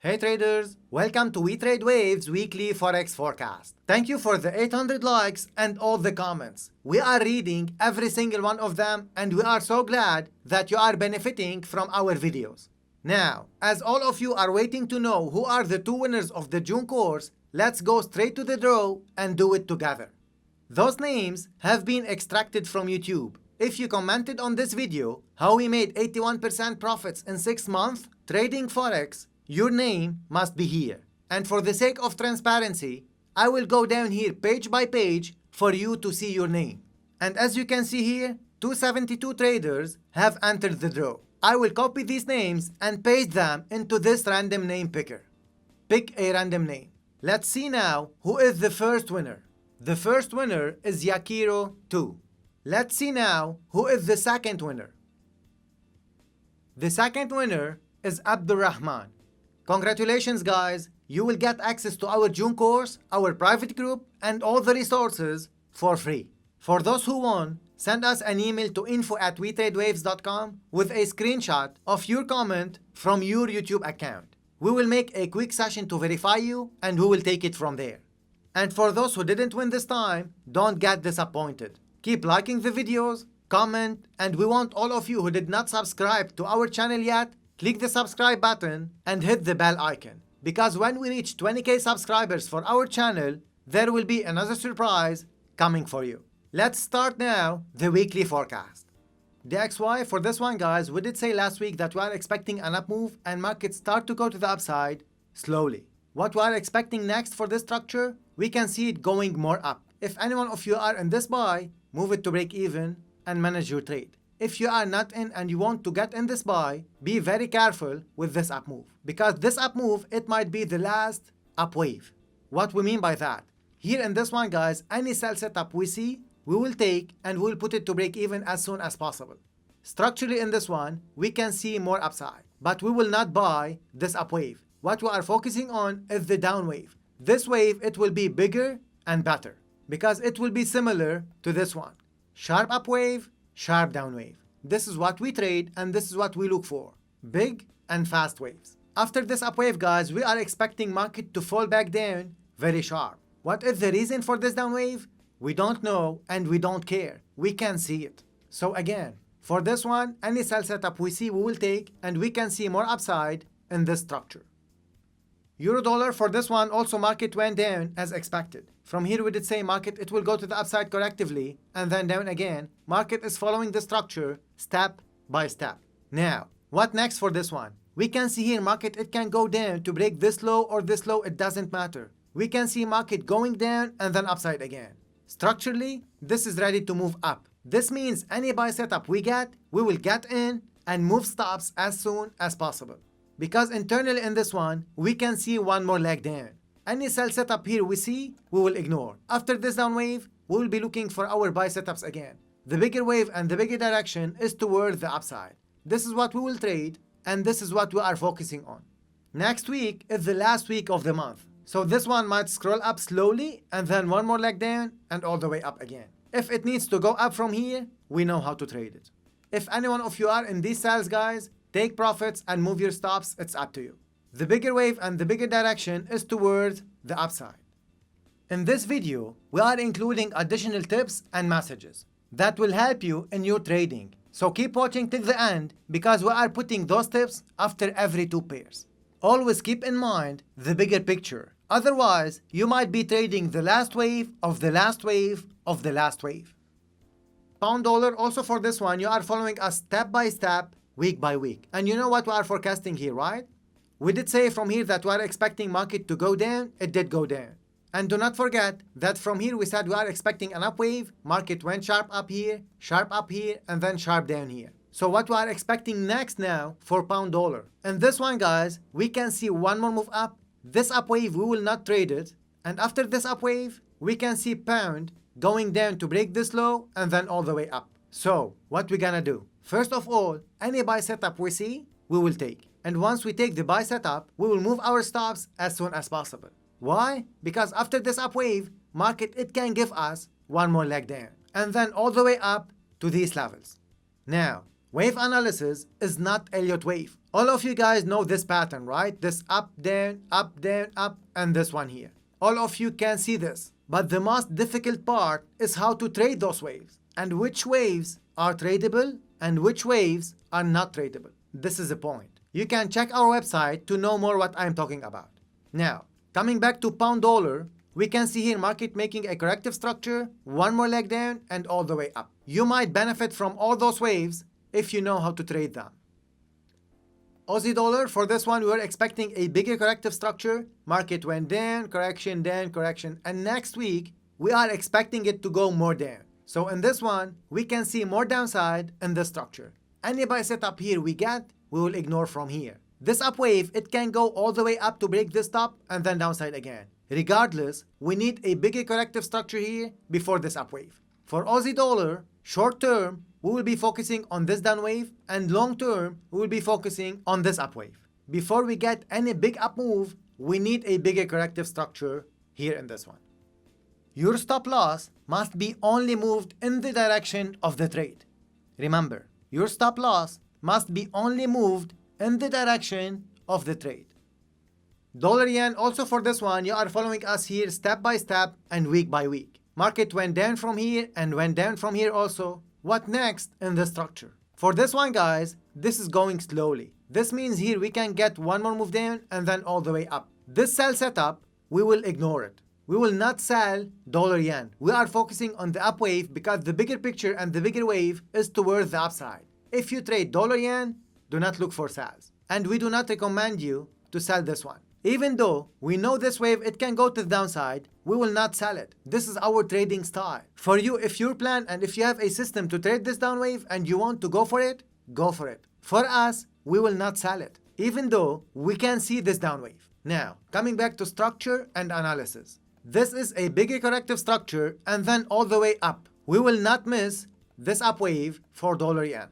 Hey traders, welcome to 𝗃𝗿𝗶𝗃's weekly Forex forecast. Thank you for the 800 likes and all the comments. We are reading every single one of them and we are so glad that you are benefiting from our videos. Now, as all of you are waiting to know who are the two winners of the June course, let's go straight to the draw and do it together. Those names have been extracted from YouTube. If you commented on this video how we made 81% profits in 6 months trading Forex, your name must be here. And for the sake of transparency, I will go down here page by page for you to see your name. And as you can see here, 272 traders have entered the draw. I will copy these names and paste them into this random name picker. Pick a random name. Let's see now who is the first winner. The first winner is 𝗃𝗄𝗃. Let's see now who is the second winner. The second winner is Abdulrahman. Congratulations guys, you will get access to our June course, our private group, and all the resources for free. For those who won, send us an email to info@𝗃𝗿𝗿𝗀.com with a screenshot of your comment from your YouTube account. We will make a quick session to verify you and we will take it from there. And for those who didn't win this time, don't get disappointed. Keep liking the videos, comment, and we want all of you who did not subscribe to our channel yet, click the subscribe button and hit the bell icon. Because when we reach 20k subscribers for our channel, there will be another surprise coming for you. Let's start now the weekly forecast. The XY for this one guys, we did say last week that we are expecting an up move and markets start to go to the upside slowly. What we are expecting next for this structure, we can see it going more up. If any one of you are in this buy, move it to break even and manage your trade. If you are not in and you want to get in this buy, be very careful with this up move. Because this up move, it might be the last up wave. What we mean by that? Here in this one guys, any sell setup we see, we will take and we will put it to break even as soon as possible. Structurally in this one, we can see more upside. But we will not buy this up wave. What we are focusing on is the down wave. This wave, it will be bigger and better. Because it will be similar to this one. Sharp up wave, sharp down wave. This is what we trade and this is what we look for. Big and fast waves. After this up wave guys, we are expecting market to fall back down very sharp. What is the reason for this down wave? We don't know and we don't care. We can see it. So again, for this one, any sell setup we see we will take and we can see more upside in this structure. Euro dollar for this one also market went down as expected. From here we did say market it will go to the upside correctively and then down again. Market is following the structure step by step. Now, what next for this one? We can see here market it can go down to break this low or this low, it doesn't matter. We can see market going down and then upside again. Structurally, this is ready to move up. This means any buy setup we get, we will get in and move stops as soon as possible. Because internally in this one, we can see one more leg down. Any sell setup here we see, we will ignore. After this down wave, we will be looking for our buy setups again. The bigger wave and the bigger direction is toward the upside. This is what we will trade and this is what we are focusing on. Next week is the last week of the month. So this one might scroll up slowly and then one more leg down and all the way up again. If it needs to go up from here, we know how to trade it. If any one of you are in these sales guys, take profits and move your stops, it's up to you. The bigger wave and the bigger direction is towards the upside. In this video, we are including additional tips and messages that will help you in your trading. So keep watching till the end because we are putting those tips after every 2 pairs. Always keep in mind the bigger picture. Otherwise, you might be trading the last wave of the last wave of the last wave. Pound dollar also for this one, you are following us step by step, week by week. And you know what we are forecasting here, right? We did say from here that we are expecting market to go down. It did go down. And do not forget that from here we said we are expecting an up wave. Market went sharp up here, and then sharp down here. So what we are expecting next now for pound dollar. And this one guys, we can see one more move up. This up wave, we will not trade it. And after this up wave, we can see pound going down to break this low and then all the way up. So what we gonna do? First of all, any buy setup we see, we will take. And once we take the buy setup, we will move our stops as soon as possible. Why? Because after this up wave, market it can give us one more leg down. And then all the way up to these levels. Now, Wave analysis is not Elliott wave. All of you guys know this pattern, right? This up, down, up, and this one here. All of you can see this. But the most difficult part is how to trade those waves, and which waves are tradable and which waves are not tradable. This is the point. You can check our website to know more what I'm talking about. Now, coming back to pound dollar, we can see here market making a corrective structure, one more leg down, and all the way up. You might benefit from all those waves if you know how to trade them. Aussie dollar, for this one, we were expecting a bigger corrective structure. Market went down, correction, and next week, we are expecting it to go more down. So in this one, we can see more downside in the structure. Any buy setup here we get, we will ignore from here. This up wave, it can go all the way up to break this top and then downside again. Regardless, we need a bigger corrective structure here before this up wave. For Aussie dollar, short term, we will be focusing on this down wave, and long term, we will be focusing on this up wave. Before we get any big up move, we need a bigger corrective structure here in this one. Your stop loss must be only moved in the direction of the trade. Remember, your stop loss must be only moved in the direction of the trade. Dollar yen, also for this one, you are following us here step by step and week by week. Market went down from here and went down from here also. What next in the structure? For this one, guys, this is going slowly. This means here we can get one more move down and then all the way up. This sell setup, we will ignore it. We will not sell dollar yen. We are focusing on the up wave because the bigger picture and the bigger wave is towards the upside. If you trade dollar yen, do not look for sales. And we do not recommend you to sell this one. Even though we know this wave, it can go to the downside, we will not sell it. This is our trading style. For you, if your plan and if you have a system to trade this down wave and you want to go for it, go for it. For us, we will not sell it, even though we can see this down wave. Now, coming back to structure and analysis. This is a bigger corrective structure and then all the way up. We will not miss this up wave for dollar yen.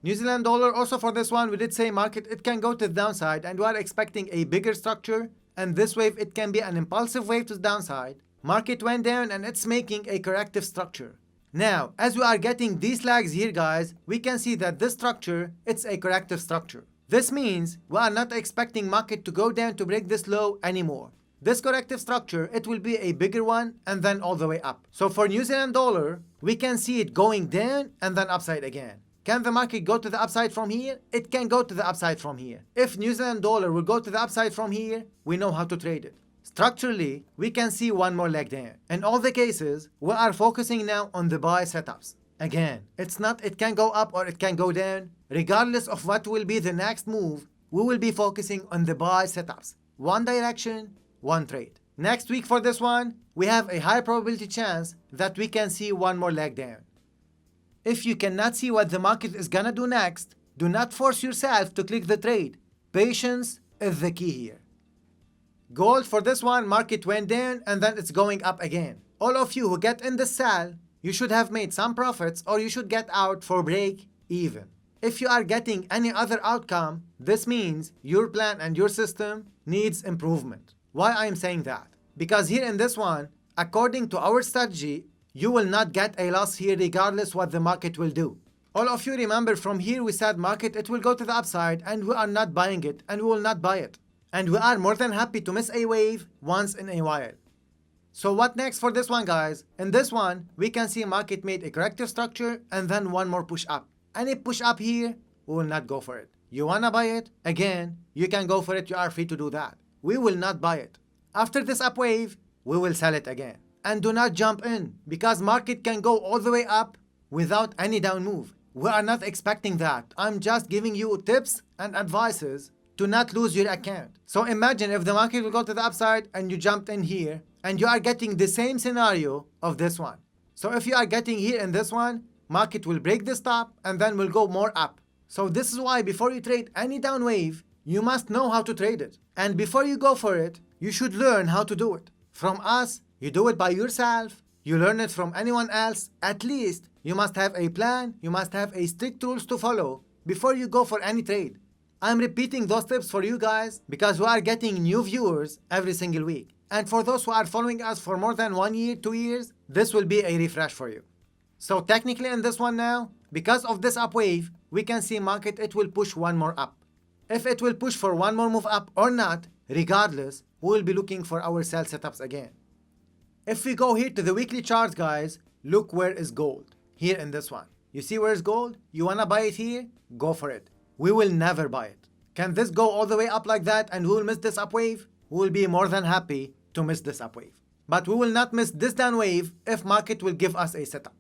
New Zealand dollar, also for this one, we did say market, it can go to the downside and we are expecting a bigger structure, and this wave, it can be an impulsive wave to the downside. Market went down and it's making a corrective structure. Now, as we are getting these lags here, guys, we can see that this structure, it's a corrective structure. This means we are not expecting market to go down to break this low anymore. This corrective structure, it will be a bigger one and then all the way up. So for New Zealand dollar, we can see it going down and then upside again. Can the market go to the upside from here? It can go to the upside from here. If New Zealand dollar will go to the upside from here, we know how to trade it. Structurally, we can see one more leg down. In all the cases, we are focusing now on the buy setups. Again, it's not it can go up or it can go down. Regardless of what will be the next move, we will be focusing on the buy setups. One direction, one trade. Next week for this one, we have a high probability chance that we can see one more leg down. If you cannot see what the market is gonna do next, do not force yourself to click the trade. Patience is the key here. Gold, for this one, market went down and then it's going up again. All of you who get in the sell, you should have made some profits or you should get out for break even. If you are getting any other outcome, this means your plan and your system needs improvement. Why I am saying that? Because here in this one, according to our strategy, you will not get a loss here regardless what the market will do. All of you remember from here we said market, it will go to the upside and we are not buying it and we will not buy it. And we are more than happy to miss a wave once in a while. So what next for this one, guys? In this one, we can see market made a corrective structure and then one more push up. Any push up here, we will not go for it. You wanna buy it? Again, you can go for it, you are free to do that. We will not buy it. After this up wave, we will sell it again. And do not jump in, because market can go all the way up without any down move. We are not expecting that. I'm just giving you tips and advices to not lose your account. So imagine if the market will go to the upside and you jumped in here and you are getting the same scenario of this one. So if you are getting here in this one, market will break this top and then will go more up. So this is why before you trade any down wave, you must know how to trade it. And before you go for it, you should learn how to do it. From us, you do it by yourself, you learn it from anyone else. At least you must have a plan, you must have a strict rules to follow before you go for any trade. I'm repeating those tips for you guys because we are getting new viewers every single week. And for those who are following us for more than 1 year, 2 years, this will be a refresh for you. So technically in this one now, because of this up wave, we can see market it will push one more up. If it will push for one more move up or not, regardless, we will be looking for our sell setups again. If we go here to the weekly charts, guys, look where is gold. Here in this one. You see where is gold? You wanna buy it here? Go for it. We will never buy it. Can this go all the way up like that and we will miss this up wave? We will be more than happy to miss this up wave. But we will not miss this down wave if market will give us a setup.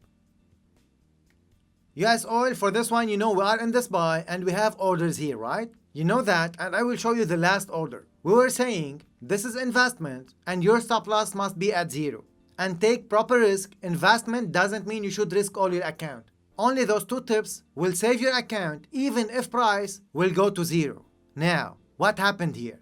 US oil, for this one, you know we are in this buy and we have orders here, right? You know that, and I will show you the last order. We were saying this is investment and your stop loss must be at 0. And take proper risk. Investment doesn't mean you should risk all your account. Only those 2 tips will save your account even if price will go to 0. Now, what happened here?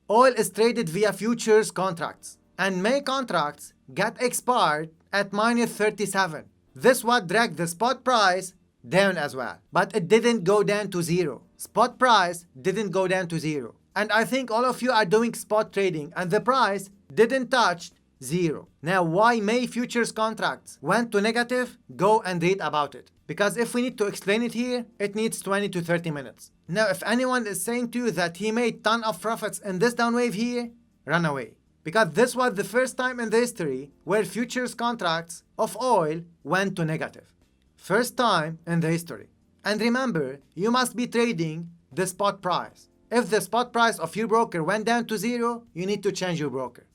Oil is traded via futures contracts, and May contracts got expired at -37. This what dragged the spot price down as well, but it didn't go down to 0. Spot price didn't go down to 0. And I think all of you are doing spot trading and the price didn't touch 0. Now why May futures contracts went to negative? Go and read about it. Because if we need to explain it here, it needs 20 to 30 minutes. Now if anyone is saying to you that he made ton of profits in this down wave here, run away. Because this was the first time in the history where futures contracts of oil went to negative. First time in the history. And remember, you must be trading the spot price. If the spot price of your broker went down to 0, you need to change your broker.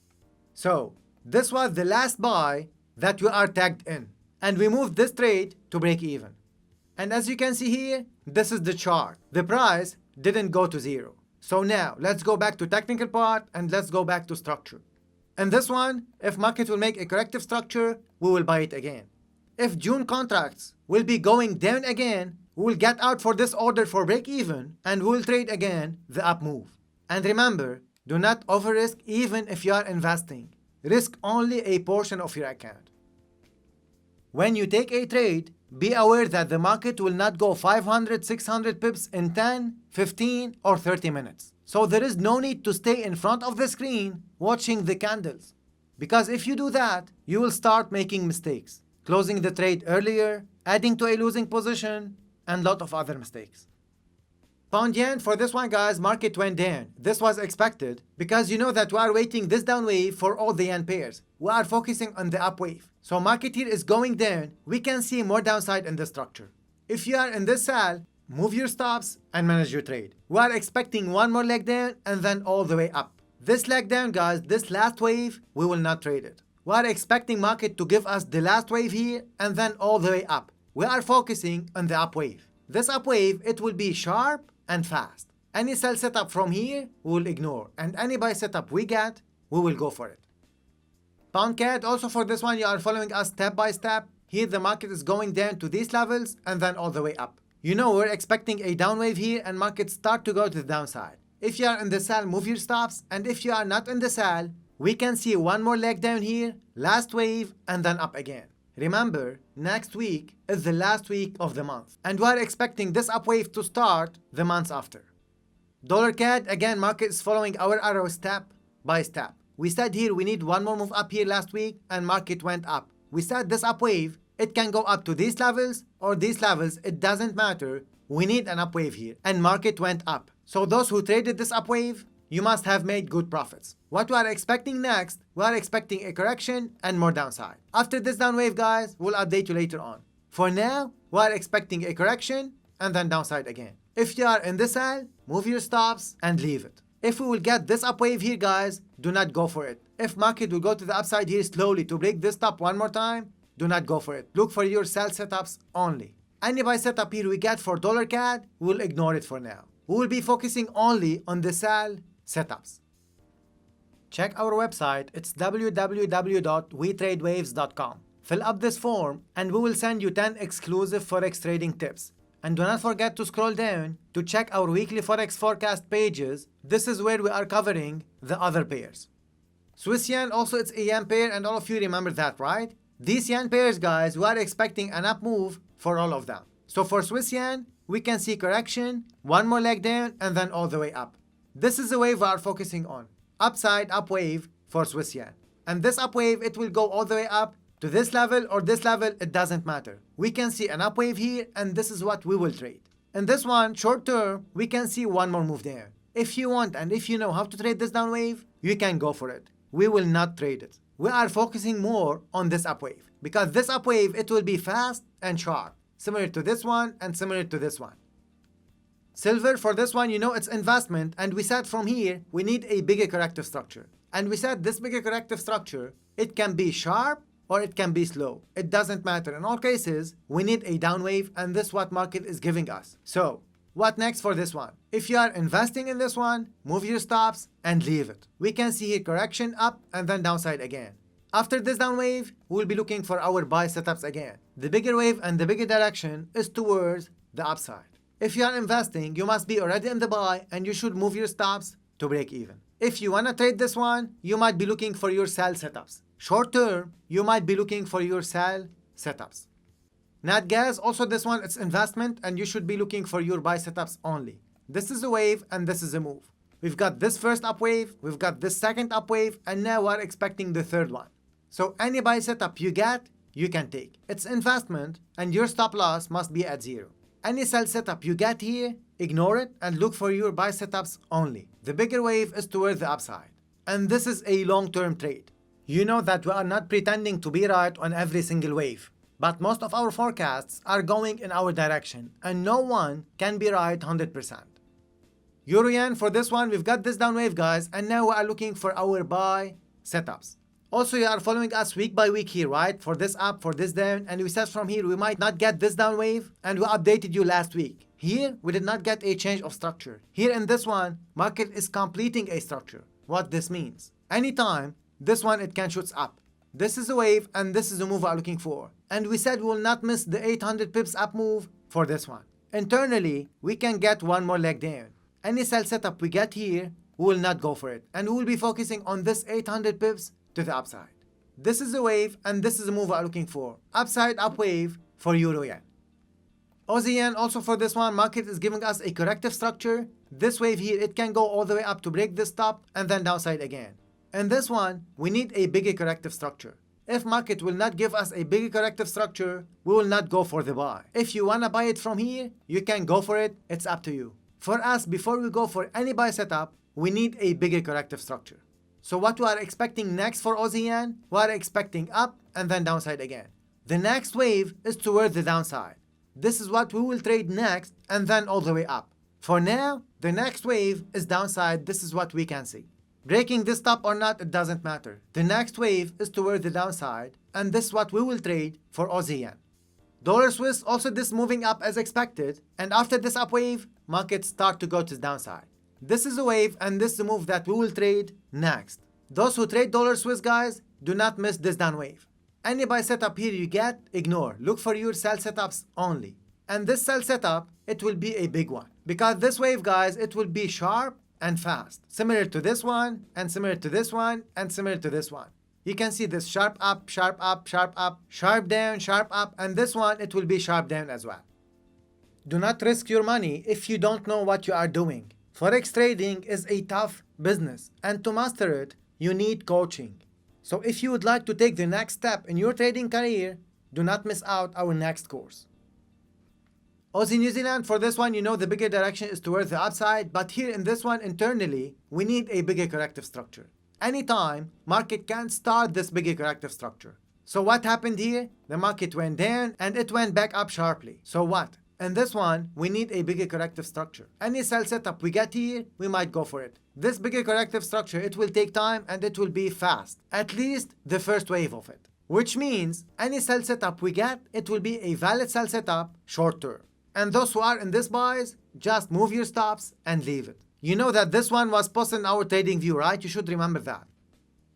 So, this was the last buy that we are tagged in. And we moved this trade to break even. And as you can see here, this is the chart. The price didn't go to 0. So now, let's go back to technical part and let's go back to structure. In this one, if market will make a corrective structure, we will buy it again. If June contracts will be going down again, we will get out for this order for break even and we will trade again the up move. And remember, do not over risk even if you are investing. Risk only a portion of your account. When you take a trade, be aware that the market will not go 500, 600 pips in 10, 15 or 30 minutes. So there is no need to stay in front of the screen watching the candles. Because if you do that, you will start making mistakes. Closing the trade earlier, adding to a losing position, and lot of other mistakes. Pound yen, for this one guys, market went down. This was expected because you know that we are waiting this down wave for all the yen pairs. We are focusing on the up wave. So market here is going down. We can see more downside in the structure. If you are in this sell, move your stops and manage your trade. We are expecting one more leg down and then all the way up. This leg down guys, this last wave, we will not trade it. We are expecting market to give us the last wave here and then all the way up. We are focusing on the up wave. This up wave, it will be sharp and fast. Any sell setup from here, we will ignore. And any buy setup we get, we will go for it. Pound CAD, also for this one, you are following us step by step. Here the market is going down to these levels and then all the way up. You know we're expecting a down wave here and markets start to go to the downside. If you are in the sell, move your stops. And if you are not in the sell, we can see one more leg down here, last wave, and then up again. Remember, next week is the last week of the month. And we are expecting this up wave to start the months after. Dollar CAD, again, market is following our arrow step by step. We said here we need one more move up here last week and market went up. We said this up wave, it can go up to these levels or these levels, it doesn't matter. We need an up wave here and market went up. So those who traded this up wave, you must have made good profits. What we are expecting next, we are expecting a correction and more downside. After this down wave guys, we'll update you later on. For now, we are expecting a correction and then downside again. If you are in the sell, move your stops and leave it. If we will get this up wave here guys, do not go for it. If market will go to the upside here slowly to break this top one more time, do not go for it. Look for your sell setups only. Any buy setup here we get for dollar CAD, we'll ignore it for now. We will be focusing only on the sell setups. Check our website, it's www.wetradewaves.com. Fill up this form and we will send you 10 exclusive Forex trading tips. And do not forget to scroll down to check our weekly Forex forecast pages. This is where we are covering the other pairs. Swiss yen, also it's a yen pair and all of you remember that, right? These yen pairs guys, we are expecting an up move for all of them. So for Swiss yen, we can see correction, one more leg down and then all the way up. This is the wave we are focusing on. Upside up wave for Swiss yen. And this up wave, it will go all the way up To this level or this level, it doesn't matter. We can see an up wave here, and this is what we will trade. In this one, short term, we can see one more move there. If you want and if you know how to trade this down wave, you can go for it. We will not trade it. We are focusing more on this up wave, because this up wave, it will be fast and sharp, similar to this one and similar to this one. Silver, for this one, you know it's investment, and we said from here, we need a bigger corrective structure. And we said this bigger corrective structure, it can be sharp or it can be slow. It doesn't matter. In all cases, we need a down wave, and this is what market is giving us. So, what next for this one? If you are investing in this one, move your stops and leave it. We can see here correction up and then downside again. After this down wave, we will be looking for our buy setups again. The bigger wave and the bigger direction is towards the upside. If you are investing, you must be already in the buy, and you should move your stops to break even. If you want to trade this one, you might be looking for your sell setups. Short term, you might be looking for your sell setups. Nat gas, also this one, it's investment, and you should be looking for your buy setups only. This is a wave and this is a move. We've got this first up wave, we've got this second up wave, and now we're expecting the third one. So any buy setup you get, you can take. It's investment, and your stop loss must be at 0. Any sell setup you get here, ignore it and look for your buy setups only. The bigger wave is toward the upside. And this is a long-term trade. You know that we are not pretending to be right on every single wave, but most of our forecasts are going in our direction, and no one can be right 100%. Euro yen, for this one, we've got this down wave, guys, and now we are looking for our buy setups. Also, you are following us week by week here, right? For this up, for this down, and we said from here we might not get this down wave, and we updated you last week. Here, we did not get a change of structure. Here in this one, market is completing a structure. What this means? Anytime, this one, it can shoot up. This is a wave, and this is a move we are looking for. And we said we will not miss the 800 pips up move for this one. Internally, we can get one more leg down. Any sell setup we get here, we will not go for it. And we will be focusing on this 800 pips to the upside. This is a wave, and this is a move we are looking for. Upside up wave for Euro yen. Aussie yen, also for this one, market is giving us a corrective structure. This wave here, it can go all the way up to break this top and then downside again. In this one, we need a bigger corrective structure. If market will not give us a bigger corrective structure, we will not go for the buy. If you want to buy it from here, you can go for it. It's up to you. For us, before we go for any buy setup, we need a bigger corrective structure. So what we are expecting next for Aussie yen, we are expecting up and then downside again. The next wave is toward the downside. This is what we will trade next, and then all the way up. For now, the next wave is downside. This is what we can see. Breaking this top or not, it doesn't matter. The next wave is toward the downside, and this is what we will trade for Aussie yen. Dollar Swiss, also this moving up as expected, and after this up wave, markets start to go to the downside. This is a wave, and this is the move that we will trade next. Those who trade Dollar Swiss, guys, do not miss this down wave. Any buy setup here you get, ignore. Look for your sell setups only. And this sell setup, it will be a big one. Because this wave, guys, it will be sharp and fast. Similar to this one, and similar to this one, and similar to this one. You can see this sharp up, sharp up, sharp up, sharp down, sharp up, and this one, it will be sharp down as well. Do not risk your money if you don't know what you are doing. Forex trading is a tough business, and to master it, you need coaching. So if you would like to take the next step in your trading career, do not miss out our next course. Aussie New Zealand, for this one, you know the bigger direction is towards the upside, but here in this one internally, we need a bigger corrective structure. Anytime, market can start this bigger corrective structure. So what happened here? The market went down and it went back up sharply. So what? In this one, we need a bigger corrective structure. Any sell setup we get here, we might go for it. This bigger corrective structure, it will take time and it will be fast. At least the first wave of it. Which means any sell setup we get, it will be a valid sell setup short term. And those who are in this buys, just move your stops and leave it. You know that this one was posted in our trading view, right? You should remember that.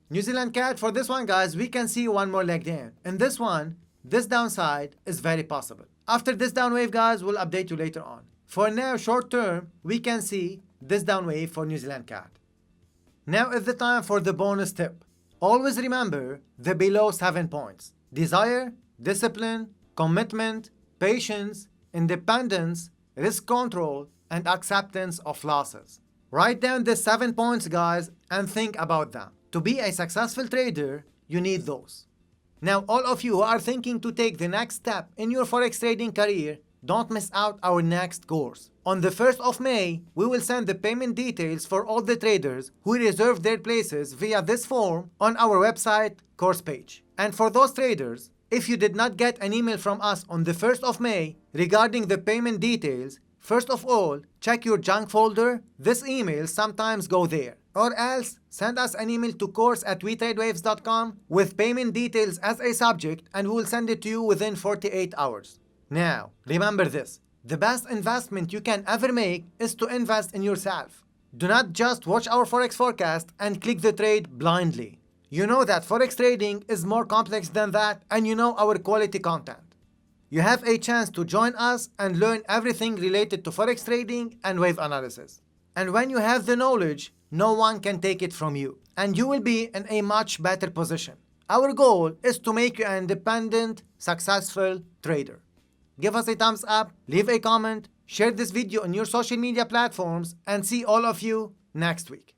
New Zealand CAD, for this one, guys, we can see one more leg down. In this one, this downside is very possible. After this down wave, guys, we'll update you later on. For now, short term, we can see this down wave for New Zealand CAD. Now is the time for the bonus tip. Always remember the below 7 points. Desire, discipline, commitment, patience, independence, risk control, and acceptance of losses. Write down the 7 points, guys, and think about them. To be a successful trader, you need those. Now, all of you who are thinking to take the next step in your Forex trading career, don't miss out our next course. On the 1st of May, we will send the payment details for all the traders who reserved their places via this form on our website course page. And for those traders, if you did not get an email from us on the 1st of May regarding the payment details, first of all, check your junk folder. This email sometimes go there. Or else, send us an email to course@WeTradeWaves.com with payment details as a subject, and we will send it to you within 48 hours. Now, remember this. The best investment you can ever make is to invest in yourself. Do not just watch our Forex forecast and click the trade blindly. You know that Forex trading is more complex than that, and you know our quality content. You have a chance to join us and learn everything related to Forex trading and wave analysis. And when you have the knowledge, no one can take it from you, and you will be in a much better position. Our goal is to make you an independent, successful trader. Give us a thumbs up, leave a comment, share this video on your social media platforms, and see all of you next week.